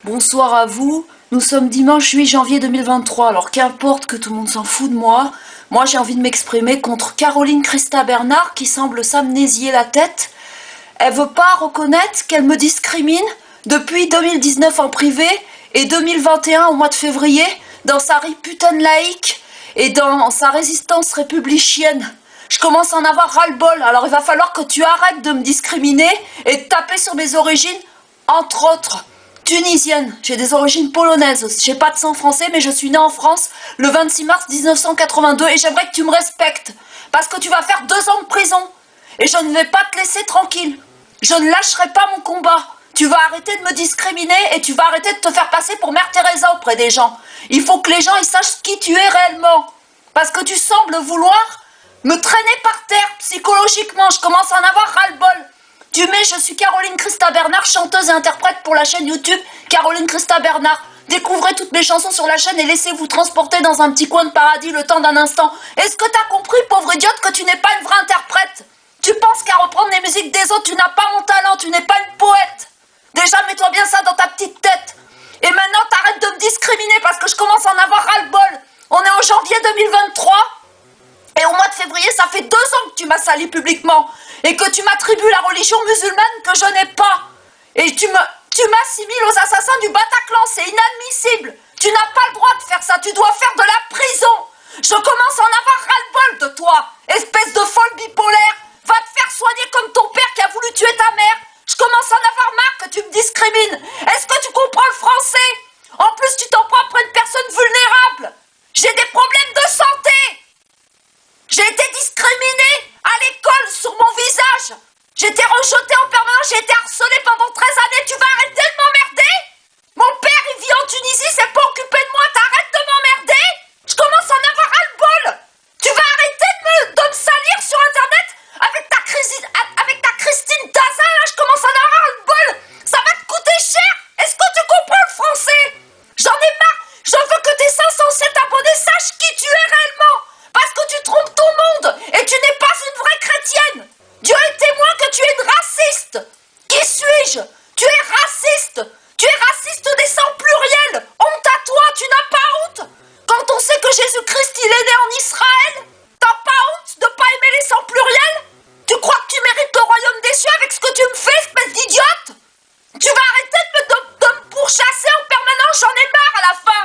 Bonsoir à vous. Nous sommes dimanche 8 janvier 2023. Alors qu'importe que tout le monde s'en fout de moi. Moi j'ai envie de m'exprimer contre Caroline Christa Bernard qui semble s'amnésier la tête. Elle veut pas reconnaître qu'elle me discrimine depuis 2019 en privé et 2021 au mois de février dans sa putain de laïque et dans sa résistance républicaine. Je commence à en avoir ras-le-bol. Alors il va falloir que tu arrêtes de me discriminer et de taper sur mes origines, entre autres. Tunisienne, j'ai des origines polonaises aussi. J'ai pas de sang français, mais je suis née en France le 26 mars 1982 et j'aimerais que tu me respectes. Parce que tu vas faire 2 ans de prison. Et je ne vais pas te laisser tranquille. Je ne lâcherai pas mon combat. Tu vas arrêter de me discriminer et tu vas arrêter de te faire passer pour Mère Teresa auprès des gens. Il faut que les gens ils sachent qui tu es réellement. Parce que tu sembles vouloir me traîner par terre psychologiquement. Je commence à en avoir ras-le-bol. Tu mets je suis Caroline Christa Bernard, chanteuse et interprète pour la chaîne YouTube Caroline Christa Bernard. Découvrez toutes mes chansons sur la chaîne et laissez-vous transporter dans un petit coin de paradis le temps d'un instant. Est-ce que t'as compris, pauvre idiote, que tu n'es pas une vraie interprète? Tu penses qu'à reprendre les musiques des autres, tu n'as pas mon talent, tu n'es pas une poète. Déjà, mets-toi bien ça dans ta petite tête. Et maintenant, t'arrêtes de me discriminer parce que je commence à en avoir ras-le-bol. On est en janvier 2023. Et au mois de février, ça fait 2 ans que tu m'as sali publiquement et que tu m'attribues la religion musulmane que je n'ai pas. Et tu m'assimiles aux assassins du Bataclan, c'est inadmissible. Tu n'as pas le droit de faire ça, tu dois faire de la prison. Je commence à en avoir ras-le-bol de toi, espèce de folle bipolaire. Va te faire soigner comme ton père qui a voulu tuer ta mère. Je commence à en avoir marre que tu me discrimines. Est-ce que tu comprends le français? En plus, tu t'en prends après une personne vulnérable. J'ai des problèmes de santé. J'ai été discriminée à l'école sur mon visage. J'ai été rejetée en permanence, j'ai été harcelée pendant 13 années. Tu vas arrêter de m'emmerder? Mon père, il vit en Tunisie, c'est pas occupé de moi. T'arrêtes de m'emmerder? Je commence à en avoir ras-le-bol. Tu vas arrêter de me salir sur Internet avec ta Christine Tazin, là, je commence à en avoir ras-le-bol. Ça va te coûter cher. Est-ce que tu comprends le français? J'en ai marre. Je veux que tes 507 abonnés sachent qui tu es réellement. Parce que tu trompes ton monde et tu n'es pas une vraie chrétienne. Dieu est témoin que tu es une raciste. Qui suis-je? Tu es raciste. Tu es raciste des sangs pluriels. Honte à toi, tu n'as pas honte. Quand on sait que Jésus-Christ, il est né en Israël, t'as pas honte de pas aimer les sangs pluriels? Tu crois que tu mérites le royaume des cieux avec ce que tu me fais, espèce d'idiote? Tu vas arrêter de me pourchasser en permanence, j'en ai marre à la fin.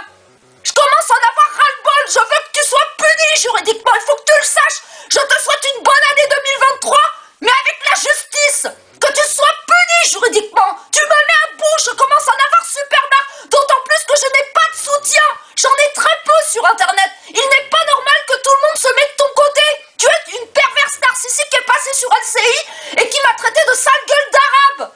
Je commence à en avoir ras-le-bol, je veux que tu sois puni juridiquement, il faut que tu le saches. Je te souhaite une bonne année 2023, mais avec la justice. Que tu sois puni juridiquement. Tu me mets à bout, je commence à en avoir super marre. D'autant plus que je n'ai pas de soutien. J'en ai très peu sur Internet. Il n'est pas normal que tout le monde se mette de ton côté. Tu es une perverse narcissique qui est passée sur LCI et qui m'a traité de sale gueule d'arabe.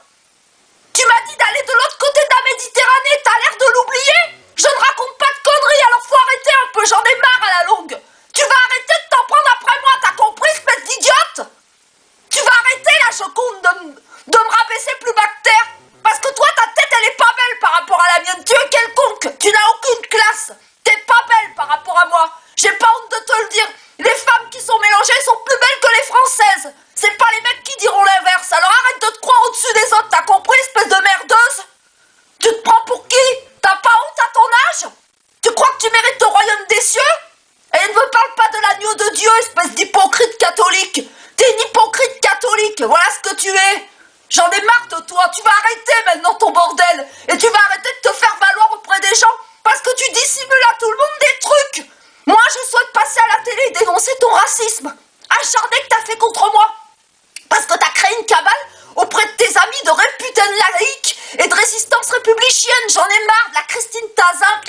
Tu m'as dit d'aller de l'autre côté de la Méditerranée, t'as l'air de l'oublier? Je ne raconte pas de conneries, alors faut arrêter un peu, j'en ai marre à la longue. Tu vas arrêter de t'en prendre après moi, t'as compris, espèce d'idiote? Tu vas arrêter là, je compte de me rabaisser plus bas que terre. Parce que toi, ta tête, elle est pas belle par rapport à la mienne. Tu es quelconque, tu n'as aucune classe. T'es pas belle par rapport à moi. J'ai pas honte de te le dire. Les femmes qui sont mélangées sont plus belles que les françaises. C'est pas les mecs qui diront l'inverse. Alors arrête de te croire au-dessus des autres, t'as compris, espèce de merdeuse? Tu te prends pour qui? T'as pas honte à ton âge? Tu crois que tu mérites le royaume des cieux? Et ne me parle pas de l'agneau de Dieu, espèce d'hypocrite catholique. T'es une hypocrite catholique, voilà ce que tu es. J'en ai marre de toi, tu vas arrêter maintenant ton bordel. Et tu vas arrêter de te faire valoir auprès des gens parce que tu dissimules à tout le monde des trucs. Moi, je souhaite passer à la télé et dénoncer ton racisme acharné que t'as fait contre moi. Parce que t'as créé une cabale auprès de tes amis de républicaine laïque et de résistance républicaine. J'en ai marre de la Christine Tazin,